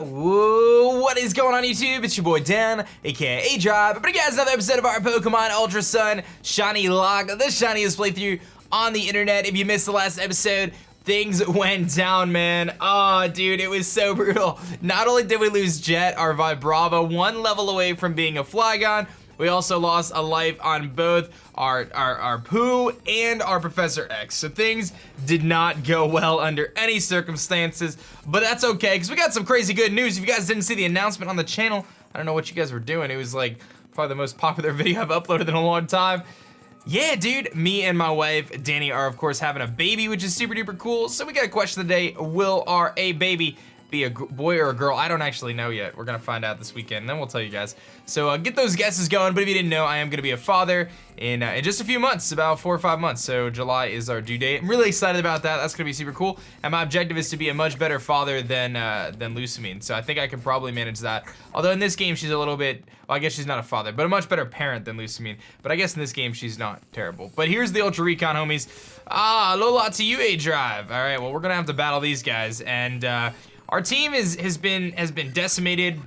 Whoa, what is going on YouTube? It's your boy Dan, aka aDrive, bringing you guys another episode of our Pokemon Ultra Sun ShinyLocke, the shiniest playthrough on the internet. If you missed the last episode, things went down, man. Oh, dude, it was so brutal. Not only did we lose Jet, our Vibrava, one level away from being a Flygon, we also lost a life on both our Pooh and our Professor X. So things did not go well under any circumstances, but that's okay, because we got some crazy good news. If you guys didn't see the announcement on the channel, I don't know what you guys were doing. It was like probably the most popular video I've uploaded in a long time. Yeah, dude, me and my wife, Danny, are of course having a baby, which is super duper cool. So we got a question of the day. Will our baby be a boy or a girl? I don't actually know yet. We're gonna find out this weekend, and then we'll tell you guys. So get those guesses going. But if you didn't know, I am gonna be a father in just a few months, about 4 or 5 months. So July is our due date. I'm really excited about that. That's gonna be super cool. And my objective is to be a much better father than Lusamine. So I think I can probably manage that. Although in this game she's a little bit, well, I guess she's not a father, but a much better parent than Lusamine. But I guess in this game she's not terrible. But here's the Ultra Recon, homies. Alola to you, aDrive. All right, well, we're gonna have to battle these guys, and our team has been decimated,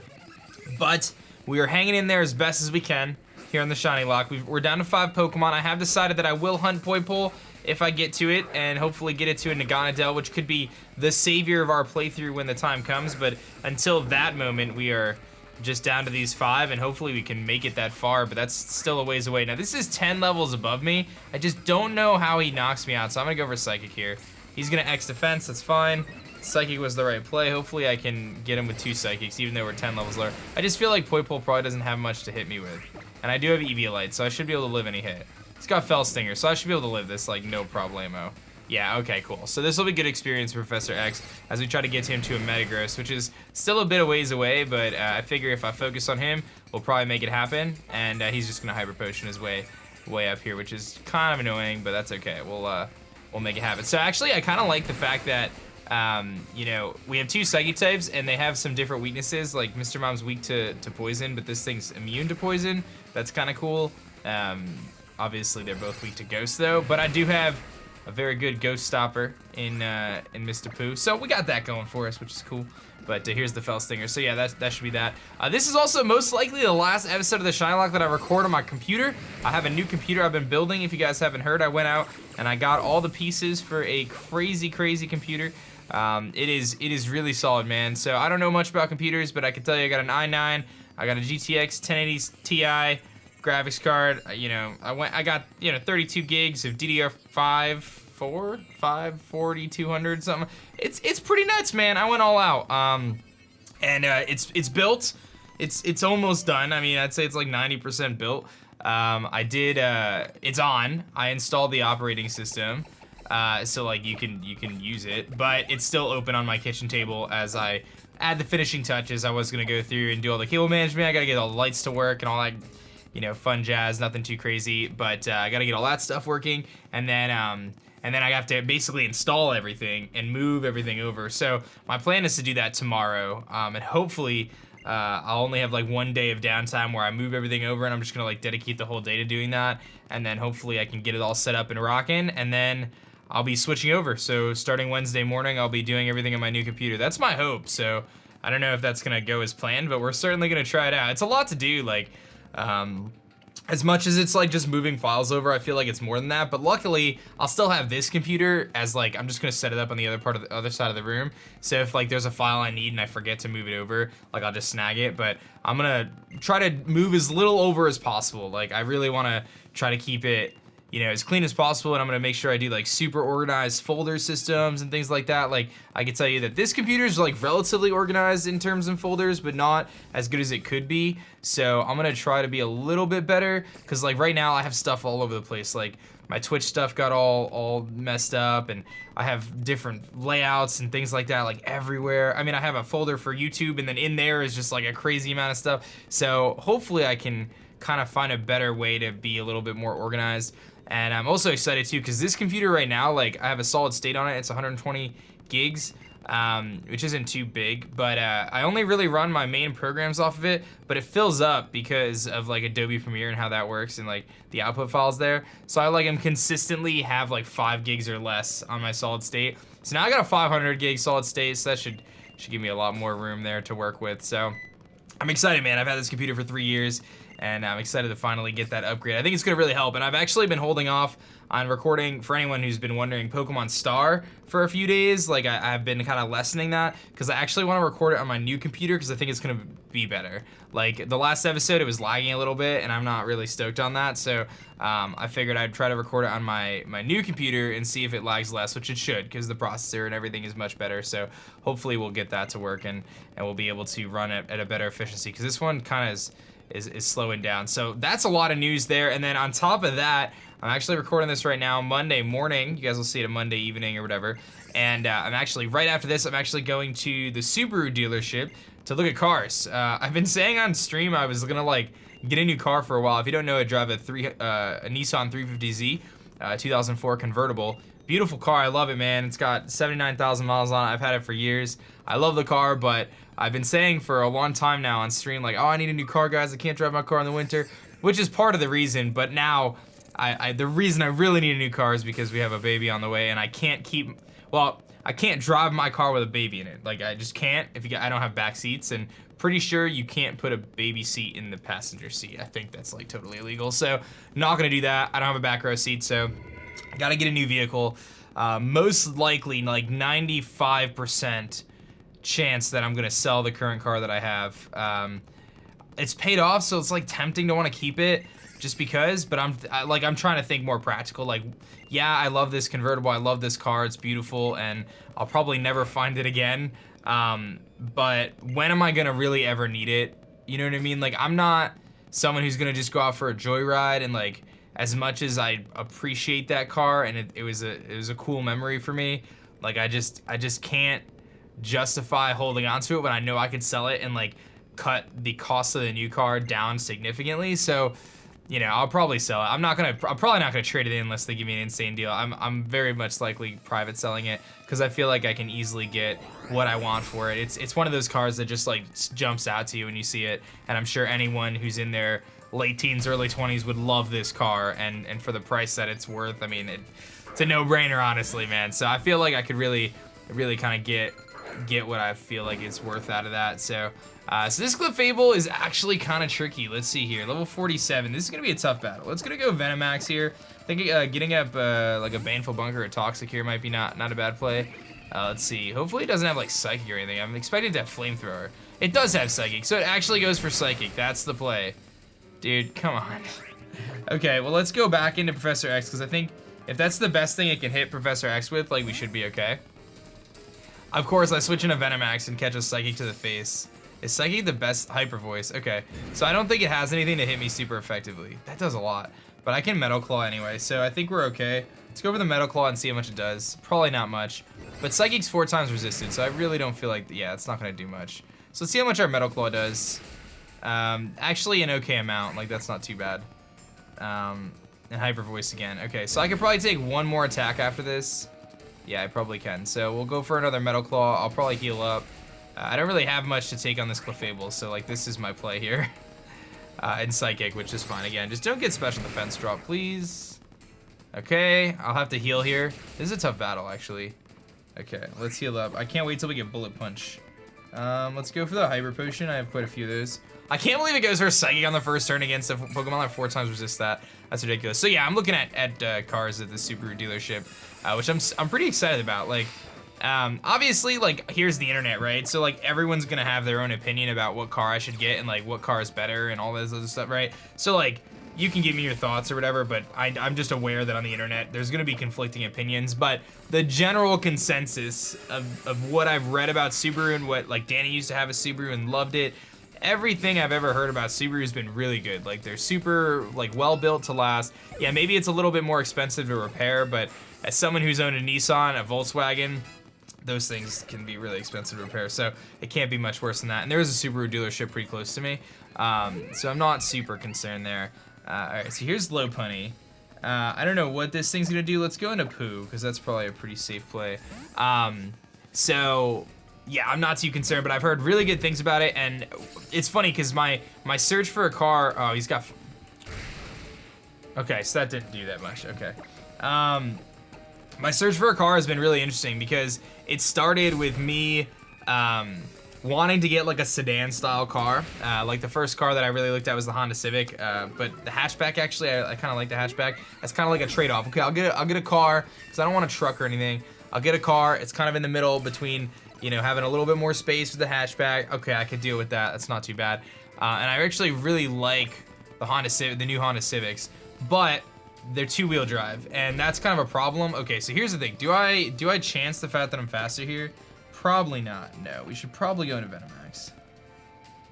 but we are hanging in there as best as we can here on the ShinyLocke. We're down to 5 Pokemon. I have decided that I will hunt Poipole if I get to it, and hopefully get it to a Naganadel, which could be the savior of our playthrough when the time comes. But until that moment, we are just down to these 5, and hopefully we can make it that far, but that's still a ways away. Now, this is 10 levels above me. I just don't know how he knocks me out, so I'm gonna go for Psychic here. He's gonna X defense, that's fine. Psychic was the right play. Hopefully I can get him with 2 Psychics, even though we're 10 levels lower. I just feel like Poipole probably doesn't have much to hit me with. And I do have Eviolite, so I should be able to live any hit. It's got Fell Stinger, so I should be able to live this, like, no problemo. Yeah, okay, cool. So this will be good experience for Professor X as we try to get him to a Metagross, which is still a bit of ways away, but I figure if I focus on him, we'll probably make it happen. And he's just gonna Hyper Potion his way up here, which is kind of annoying, but that's okay. We'll make it happen. So actually, I kind of like the fact that you know, we have 2 Psychic types, and they have some different weaknesses. Like Mr. Mom's weak to poison, but this thing's immune to poison. That's kind of cool. Obviously, they're both weak to Ghost, though. But I do have a very good Ghost Stopper in Mr. Pooh, so we got that going for us, which is cool. But here's the Fell Stinger. So yeah, that should be that. This is also most likely the last episode of the ShinyLocke that I record on my computer. I have a new computer I've been building. If you guys haven't heard, I went out and I got all the pieces for a crazy computer. It is really solid, man. So I don't know much about computers, but I can tell you I got an i9, I got a GTX 1080 Ti graphics card. You know, I got, you know, 32 gigs of DDR5, 40, 200 something. It's pretty nuts, man. I went all out. And it's built. It's almost done. I mean, I'd say it's like 90% built. It's on. I installed the operating system. So like you can use it, but it's still open on my kitchen table as I add the finishing touches. I was gonna go through and do all the cable management. I gotta get all the lights to work and all that, you know, fun jazz, nothing too crazy, but I gotta get all that stuff working, and then I have to basically install everything and move everything over. So my plan is to do that tomorrow, and hopefully I'll only have like 1 day of downtime where I move everything over, and I'm just gonna like dedicate the whole day to doing that, and then hopefully I can get it all set up and rocking, and then I'll be switching over. So starting Wednesday morning, I'll be doing everything on my new computer. That's my hope. So I don't know if that's gonna go as planned, but we're certainly gonna try it out. It's a lot to do, like, as much as it's like just moving files over, I feel like it's more than that. But luckily, I'll still have this computer as like, I'm just gonna set it up on the other side of the room. So if like there's a file I need and I forget to move it over, like I'll just snag it. But I'm gonna try to move as little over as possible. Like I really wanna try to keep it, you know, as clean as possible, and I'm gonna make sure I do like super organized folder systems and things like that. Like I can tell you that this computer is like relatively organized in terms of folders, but not as good as it could be. So I'm gonna try to be a little bit better, because like right now I have stuff all over the place. Like my Twitch stuff got all messed up, and I have different layouts and things like that like everywhere. I mean, I have a folder for YouTube, and then in there is just like a crazy amount of stuff. So hopefully I can kind of find a better way to be a little bit more organized. And I'm also excited too, because this computer right now, like I have a solid state on it. It's 120 gigs, which isn't too big, but I only really run my main programs off of it, but it fills up because of like Adobe Premiere and how that works, and like the output files there. So I like am consistently have like 5 gigs or less on my solid state. So now I got a 500 gig solid state, so that should Should give me a lot more room there to work with. So I'm excited, man. I've had this computer for 3 years, and I'm excited to finally get that upgrade. I think it's gonna really help, and I've actually been holding off on recording, for anyone who's been wondering, Pokemon Star for a few days. Like, I've been kind of lessening that, because I actually want to record it on my new computer, because I think it's gonna be better. Like, the last episode, it was lagging a little bit, and I'm not really stoked on that, so I figured I'd try to record it on my new computer and see if it lags less, which it should, because the processor and everything is much better, so hopefully we'll get that to work, and we'll be able to run it at a better efficiency, because this one kind of is slowing down. So that's a lot of news there, and then on top of that, I'm actually recording this right now, Monday morning. You guys will see it a Monday evening or whatever. And I'm actually, right after this, I'm actually going to the Subaru dealership to look at cars. I've been saying on stream I was gonna like get a new car for a while. If you don't know, I drive a Nissan 350Z, 2004 convertible. Beautiful car, I love it, man. It's got 79,000 miles on it. I've had it for years. I love the car, but I've been saying for a long time now on stream, like, oh, I need a new car, guys. I can't drive my car in the winter, which is part of the reason, but now, the reason I really need a new car is because we have a baby on the way, and I can't I can't drive my car with a baby in it. Like, I just can't. I don't have back seats, and pretty sure you can't put a baby seat in the passenger seat. I think that's like totally illegal. So, not gonna do that. I don't have a back row seat, so gotta get a new vehicle. Most likely, like 95% chance that I'm gonna sell the current car that I have. It's paid off, so it's like tempting to want to keep it, just because, but I'm trying to think more practical. Like, yeah, I love this convertible, I love this car, it's beautiful, and I'll probably never find it again. But when am I gonna really ever need it? You know what I mean? Like, I'm not someone who's gonna just go out for a joyride, and like, as much as I appreciate that car, and it was a cool memory for me, like, I just can't justify holding on to it when I know I could sell it and like cut the cost of the new car down significantly. So, you know, I'll probably sell it. I'm probably not gonna trade it in unless they give me an insane deal. I'm very much likely private selling it, because I feel like I can easily get what I want for it. It's one of those cars that just like jumps out to you when you see it, and I'm sure anyone who's in their late teens, early 20s would love this car, and for the price that it's worth, I mean, it's a no-brainer, honestly, man. So I feel like I could really kind of get what I feel like it's worth out of that. So this Clefable is actually kind of tricky. Let's see here, level 47. This is gonna be a tough battle. Let's gonna go Venomax here. I think getting up like a Baneful Bunker or Toxic here might be not a bad play. Let's see. Hopefully it doesn't have like Psychic or anything. I'm expecting to have Flamethrower. It does have Psychic, so it actually goes for Psychic. That's the play. Dude, come on. Okay, well, let's go back into Professor X, because I think if that's the best thing it can hit Professor X with, like, we should be okay. Of course, I switch into Venomax and catch a Psychic to the face. Is Psychic the best Hyper Voice? Okay, so I don't think it has anything to hit me super effectively. That does a lot, but I can Metal Claw anyway, so I think we're okay. Let's go over the Metal Claw and see how much it does. Probably not much, but Psychic's 4 times resisted, so I really don't feel like, yeah, it's not gonna do much. So let's see how much our Metal Claw does. Actually an okay amount, like that's not too bad. And Hyper Voice again. Okay, so I could probably take one more attack after this. Yeah, I probably can. So we'll go for another Metal Claw. I'll probably heal up. I don't really have much to take on this Clefable, so like this is my play here. And Psychic, which is fine. Again, just don't get Special Defense drop, please. Okay, I'll have to heal here. This is a tough battle, actually. Okay, let's heal up. I can't wait till we get Bullet Punch. Let's go for the Hyper Potion. I have quite a few of those. I can't believe it goes for Psychic on the first turn against a Pokemon that 4 times resist that. That's ridiculous. So yeah, I'm looking at cars at the Subaru dealership, which I'm pretty excited about. Like, obviously, like, here's the internet, right? So like everyone's gonna have their own opinion about what car I should get and like what car is better and all this other stuff, right? So like, you can give me your thoughts or whatever, but I'm just aware that on the internet there's gonna be conflicting opinions, but the general consensus of what I've read about Subaru and what, like, Danny used to have a Subaru and loved it, everything I've ever heard about Subaru has been really good. Like, they're super, like, well built to last. Yeah, maybe it's a little bit more expensive to repair, but as someone who's owned a Nissan, a Volkswagen, those things can be really expensive to repair, so it can't be much worse than that. And there is a Subaru dealership pretty close to me, so I'm not super concerned there. Alright, so here's Lopunny. I don't know what this thing's gonna do. Let's go into Poo, because that's probably a pretty safe play. So yeah, I'm not too concerned, but I've heard really good things about it, and it's funny because my search for a car, oh, he's got, okay, so that didn't do that much. Okay. My search for a car has been really interesting because it started with me wanting to get like a sedan style car. Like the first car that I really looked at was the Honda Civic, but the hatchback actually, I kind of like the hatchback. That's kind of like a trade-off. Okay, I'll get a car because I don't want a truck or anything. I'll get a car. It's kind of in the middle between, you know, having a little bit more space with the hatchback. Okay, I could deal with that. That's not too bad. And I actually really like the new Honda Civics, but they're two-wheel drive, and that's kind of a problem. Okay, so here's the thing. Do I chance the fact that I'm faster here? Probably not. No, we should probably go into Venomax.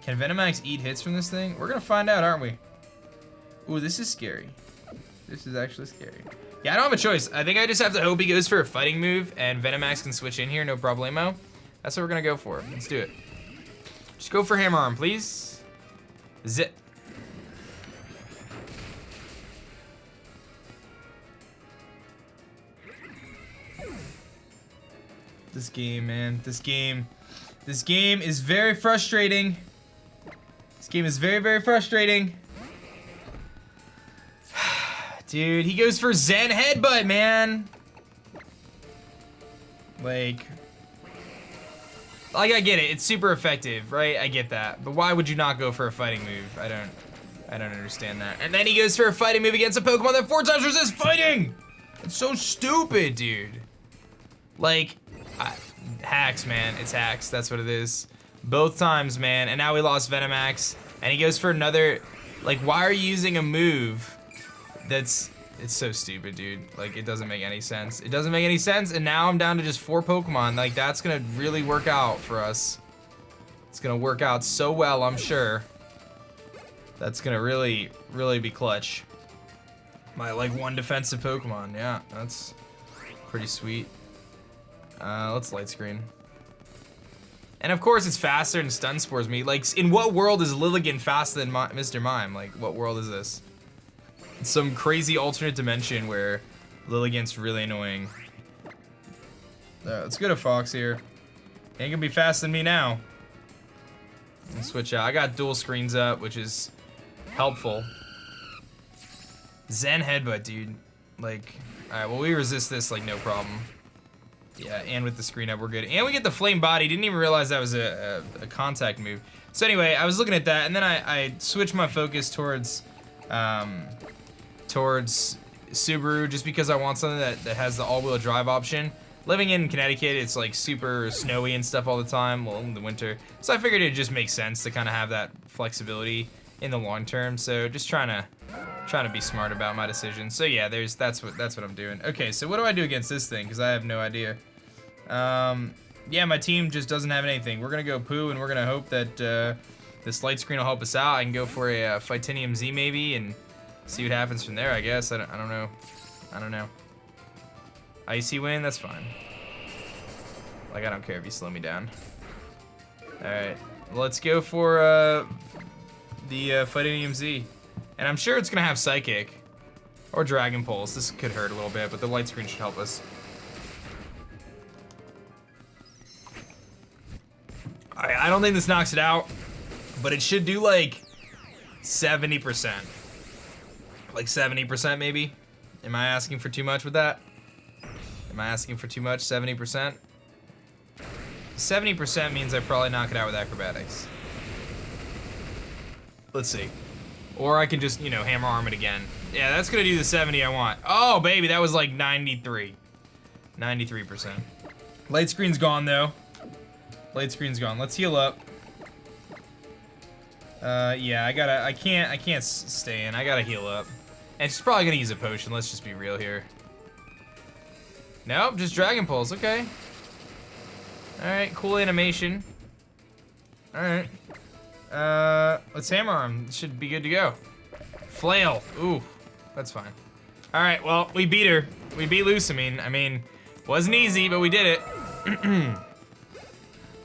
Can Venomax eat hits from this thing? We're gonna find out, aren't we? Ooh, this is scary. This is actually scary. Yeah, I don't have a choice. I think I just have to hope he goes for a fighting move, and Venomax can switch in here, no problemo. That's what we're gonna go for. Let's do it. Just go for Hammer Arm, please. Zip. This game, man. This game is very frustrating. This game is very, very frustrating. Dude, he goes for Zen Headbutt, man. Like, I get it. It's super effective, right? I get that. But why would you not go for a fighting move? I don't understand that. And then he goes for a fighting move against a Pokemon that 4 times resists fighting. It's so stupid, dude. Like, hacks, man. It's hacks. That's what it is. Both times, man. And now we lost Venomax. And he goes for another. Like, why are you using a move it's so stupid, dude. Like, it doesn't make any sense. It doesn't make any sense. And now I'm down to just 4 Pokemon. Like, that's gonna really work out for us. It's gonna work out so well, I'm sure. That's gonna really, really be clutch. My, like, 1 defensive Pokemon. Yeah, that's pretty sweet. Let's light screen. And of course it's faster and stun spores me. Like, in what world is Lilligant faster than Mr. Mime? Like, what world is this? It's some crazy alternate dimension where Lilligant's really annoying. Let's go to Fox here. Ain't gonna be faster than me now. Let's switch out. I got dual screens up, which is helpful. Zen Headbutt, dude. Like, alright, well, we resist this like no problem. Yeah, and with the screen up, we're good. And we get the Flame Body. Didn't even realize that was a contact move. So anyway, I was looking at that, and then I switched my focus towards Subaru, just because I want something that has the all-wheel drive option. Living in Connecticut, it's like super snowy and stuff all the time, well, in the winter. So I figured it just makes sense to kind of have that flexibility in the long term. So just trying to be smart about my decisions. So yeah, that's what I'm doing. Okay, so what do I do against this thing? Because I have no idea. Yeah, my team just doesn't have anything. We're gonna go poo, and we're gonna hope that this light screen will help us out. I can go for a Fightinium Z maybe, and see what happens from there. I guess I don't know. I don't know. Icy Wind, that's fine. Like, I don't care if you slow me down. All right, let's go for the Fightinium Z. And I'm sure it's gonna have Psychic or Dragon Pulse. This could hurt a little bit, but the light screen should help us. I don't think this knocks it out, but it should do like 70%. Like 70% maybe. Am I asking for too much with that? Am I asking for too much? 70%? 70% means I probably knock it out with Acrobatics. Let's see. Or I can just, you know, Hammer Arm it again. Yeah, that's gonna do the 70 I want. Oh, baby, that was like 93. 93%. Light screen's gone, though. Light screen's gone. Let's heal up. Yeah, I can't stay in. I gotta heal up. And she's probably gonna use a potion. Let's just be real here. Nope, just Dragon Pulse. Okay. Alright, cool animation. Alright. Let's Hammer Arm. Should be good to go. Flail. Ooh, that's fine. All right, well, we beat her. We beat Lusamine. I mean, wasn't easy, but we did it.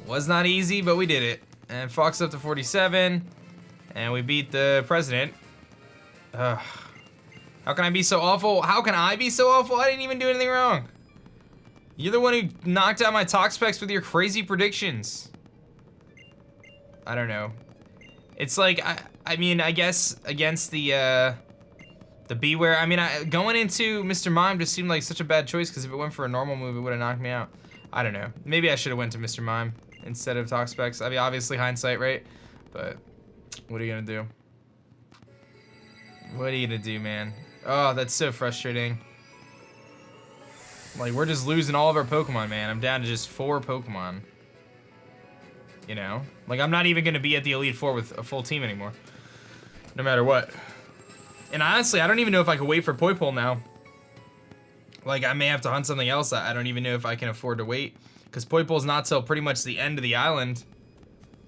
Was not easy, but we did it. And Fox up to 47, and we beat the president. Ugh. How can I be so awful? How can I be so awful? I didn't even do anything wrong. You're the one who knocked out my talk specs with your crazy predictions. I don't know. It's like, I mean, I guess against the Beware, I mean, going into Mr. Mime just seemed like such a bad choice, because if it went for a normal move, it would have knocked me out. I don't know. Maybe I should have went to Mr. Mime. instead of Toxapex. I mean, obviously hindsight, right? But what are you gonna do? What are you gonna do, man? Oh, that's so frustrating. Like, we're just losing all of our Pokemon, man. I'm down to just 4 Pokemon. You know? Like, I'm not even gonna be at the Elite Four with a full team anymore. No matter what. And honestly, I don't even know if I can wait for Poipole now. Like, I may have to hunt something else. I don't even know if I can afford to wait. Because Poipole's not till pretty much the end of the island.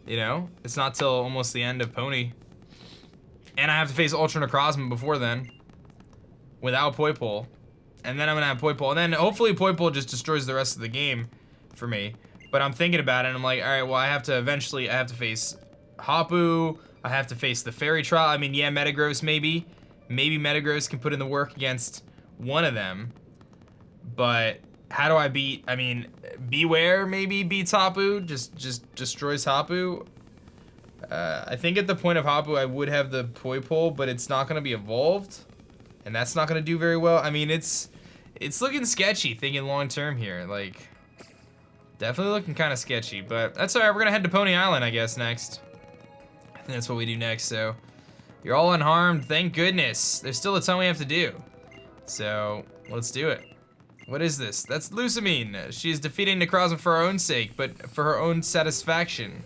You know? It's not till almost the end of Pony. And I have to face Ultra Necrozma before then. Without Poipole. And then I'm gonna have Poipole. And then hopefully Poipole just destroys the rest of the game for me. But I'm thinking about it and I'm like, alright, well I have to face Hapu. I have to face the Fairy Trial. I mean, yeah, Metagross maybe. Maybe Metagross can put in the work against one of them. But how do I beat, I mean, Beware maybe beats Hapu, just destroys Hapu. I think at the point of Hapu I would have the Poipole, but it's not gonna be evolved. And that's not gonna do very well. I mean, it's looking sketchy thinking long term here. Like, definitely looking kind of sketchy, but that's alright. We're gonna head to Pony Island, I guess, next. I think that's what we do next, so. You're all unharmed, thank goodness. There's still a ton we have to do. So, let's do it. What is this? That's Lusamine. She is defeating Necrozma for her own sake, but for her own satisfaction.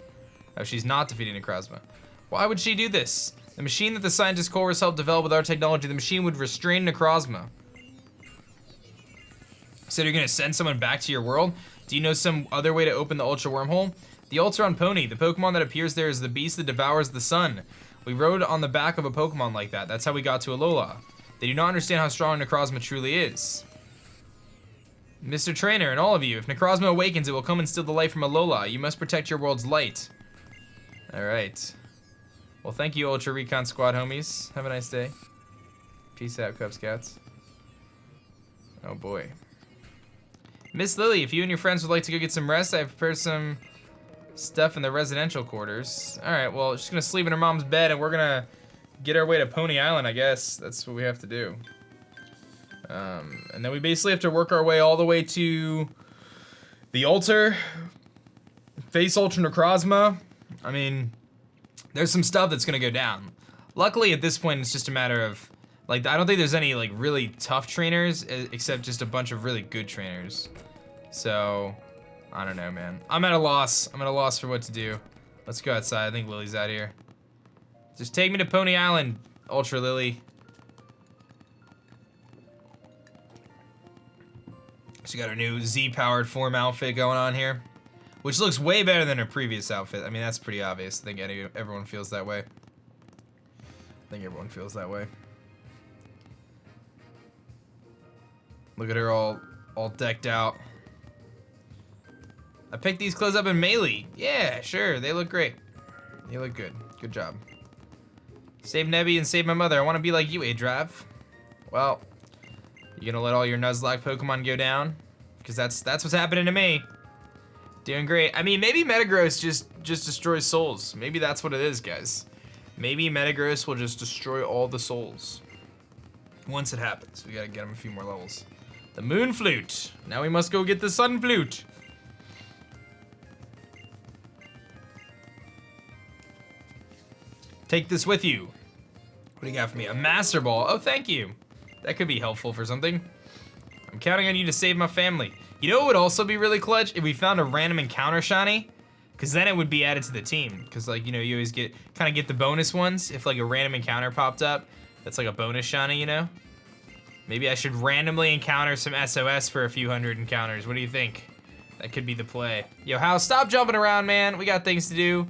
Oh, she's not defeating Necrozma. Why would she do this? The machine that the scientist Chorus helped develop with our technology, the machine would restrain Necrozma. So you're gonna send someone back to your world? Do you know some other way to open the Ultra Wormhole? The Ultra on Pony, the Pokemon that appears there is the beast that devours the sun. We rode on the back of a Pokemon like that. That's how we got to ALOLA. They do not understand how strong Necrozma truly is. Mr. Trainer, and all of you, if Necrozma awakens, it will come and steal the light from ALOLA. You must protect your world's light. Alright. Well, thank you, Ultra Recon Squad homies. Have a nice day. Peace out, Cub Scouts. Oh boy. Miss Lily, if you and your friends would like to go get some rest, I have prepared some stuff in the residential quarters. Alright, well, she's gonna sleep in her mom's bed and we're gonna get our way to Pony Island, I guess. That's what we have to do. And then we basically have to work our way all the way to the altar, face Ultra Necrozma. I mean, there's some stuff that's gonna go down. Luckily, at this point, it's just a matter of, like, I don't think there's any, like, really tough trainers, except just a bunch of really good trainers. So, I don't know, man. I'm at a loss. I'm at a loss for what to do. Let's go outside. I think Lily's out here. Just take me to Pony Island, Ultra Lily. She got her new Z-powered form outfit going on here, which looks way better than her previous outfit. I mean, that's pretty obvious. I think everyone feels that way. Look at her all decked out. I picked these clothes up in Melee. Yeah, sure, they look great. They look good. Good job. Save Nebby and save my mother. I want to be like you, aDrive. Well, you gonna let all your Nuzlocke Pokemon go down? Because that's what's happening to me. Doing great. I mean, maybe Metagross just destroys souls. Maybe that's what it is, guys. Maybe Metagross will just destroy all the souls. Once it happens, we gotta get him a few more levels. The Moon Flute. Now we must go get the Sun Flute. Take this with you. What do you got for me? A Master Ball. Oh, thank you. That could be helpful for something. I'm counting on you to save my family. You know what would also be really clutch? If we found a random encounter shiny, because then it would be added to the team. Because, like, you know, you always kind of get the bonus ones if, like, a random encounter popped up. That's like a bonus shiny, you know? Maybe I should randomly encounter some SOS for a few hundred encounters. What do you think? That could be the play. Yo, Hal, stop jumping around, man. We got things to do.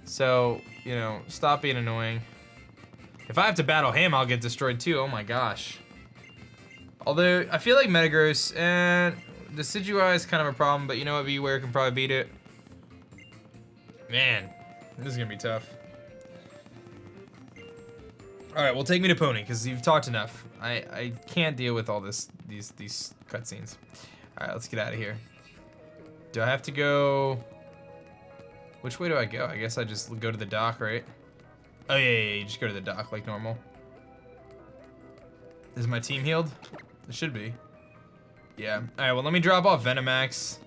So, you know, stop being annoying. If I have to battle him, I'll get destroyed too. Oh my gosh. Although, I feel like Metagross and Decidueye is kind of a problem, but you know what, Beware can probably beat it. Man, this is gonna be tough. Alright, well, take me to Pony, because you've talked enough. I can't deal with all these cutscenes. Alright, let's get out of here. Do I have to go... Which way do I go? I guess I just go to the dock, right? Oh, yeah, you just go to the dock like normal. Is my team healed? It should be. Yeah. Alright, well, let me drop off Venomax.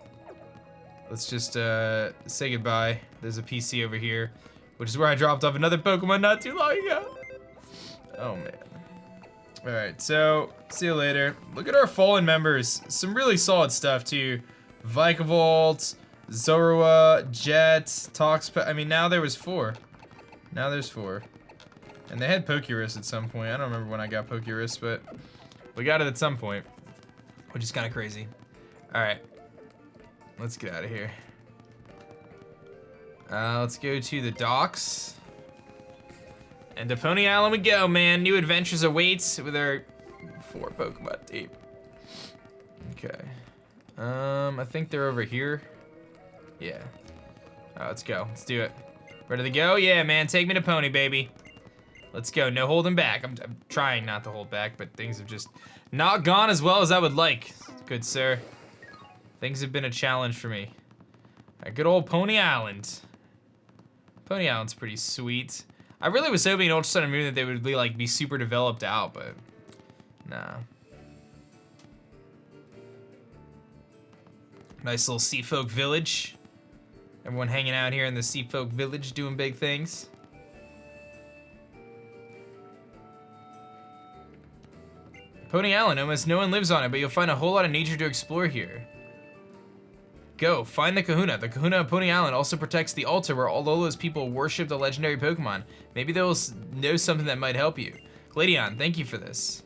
let's just say goodbye. There's a PC over here, which is where I dropped off another Pokemon not too long ago. Oh man. All right, so see you later. Look at our fallen members. Some really solid stuff too. Vikavolt, Zorua, Jet, Toxpa. I mean, now there was 4. Now there's 4. And they had Pokerus at some point. I don't remember when I got Pokerus, but we got it at some point, which is kind of crazy. All right, let's get out of here. Let's go to the docks. And to Pony Island we go, man. New adventures await with our 4 Pokemon team. Okay. I think they're over here. Yeah. All right, let's go. Let's do it. Ready to go? Yeah, man. Take me to Pony, baby. Let's go. No holding back. I'm trying not to hold back, but things have just not gone as well as I would like. Good sir. Things have been a challenge for me. All right, good old Pony Island. Pony Island's pretty sweet. I really was hoping in Ultra Sun and Moon that they would be super developed out, but nah. Nice little Sea Folk village. Everyone hanging out here in the Sea Folk village doing big things. Pony Island, almost no one lives on it, but you'll find a whole lot of nature to explore here. Go, find the Kahuna. The Kahuna of Pony Island also protects the altar where ALOLA's people worship the legendary Pokemon. Maybe they'll know something that might help you. Gladion, thank you for this.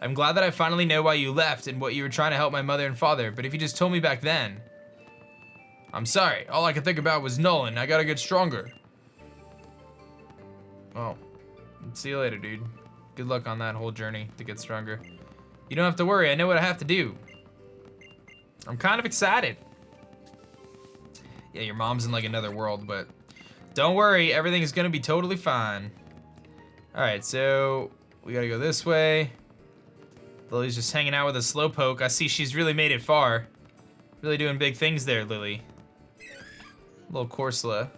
I'm glad that I finally know why you left and what you were trying to help my mother and father, but if you just told me back then... I'm sorry, all I could think about was Nolan. I gotta get stronger. Well, see you later, dude. Good luck on that whole journey to get stronger. You don't have to worry, I know what I have to do. I'm kind of excited. Yeah, your mom's in another world, but don't worry, everything is gonna be totally fine. All right, so we gotta go this way. Lily's just hanging out with a Slowpoke. I see she's really made it far. Really doing big things there, Lily. Little Corsola.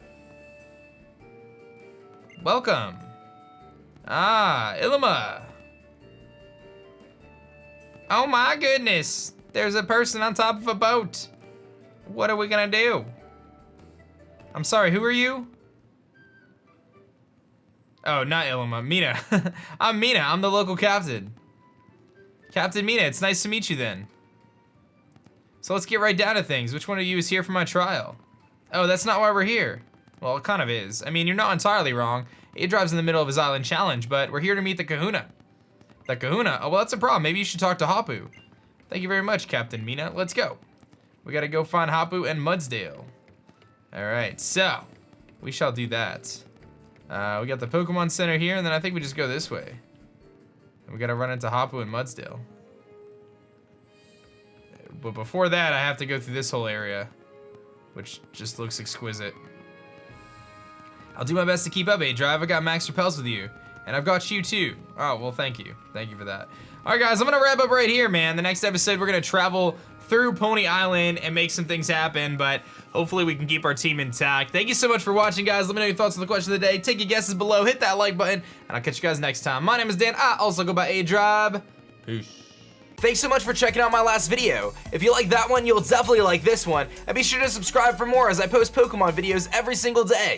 Welcome. Ah, Ilima. Oh my goodness. There's a person on top of a boat. What are we gonna do? I'm sorry, who are you? Oh, not Ilima, Mina. I'm Mina, I'm the local captain. Captain Mina, it's nice to meet you then. So let's get right down to things. Which one of you is here for my trial? Oh, that's not why we're here. Well, it kind of is. I mean, you're not entirely wrong. aDrive's in the middle of his island challenge, but we're here to meet the Kahuna. The Kahuna? Oh, well, that's a problem. Maybe you should talk to Hapu. Thank you very much, Captain Mina. Let's go. We gotta go find Hapu and Mudsdale. All right, so we shall do that. We got the Pokemon Center here, and then I think we just go this way. We gotta run into Hapu and Mudsdale. But before that, I have to go through this whole area, which just looks exquisite. I'll do my best to keep up, aDrive. I got Max Repels with you, and I've got you too. Oh, well, thank you. Thank you for that. All right, guys, I'm gonna wrap up right here, man. The next episode, we're gonna travel through Pony Island and make some things happen, but hopefully we can keep our team intact. Thank you so much for watching, guys. Let me know your thoughts on the question of the day. Take your guesses below, hit that like button, and I'll catch you guys next time. My name is Dan. I also go by aDrive. Peace. Thanks so much for checking out my last video. If you like that one, you'll definitely like this one, and be sure to subscribe for more as I post Pokemon videos every single day.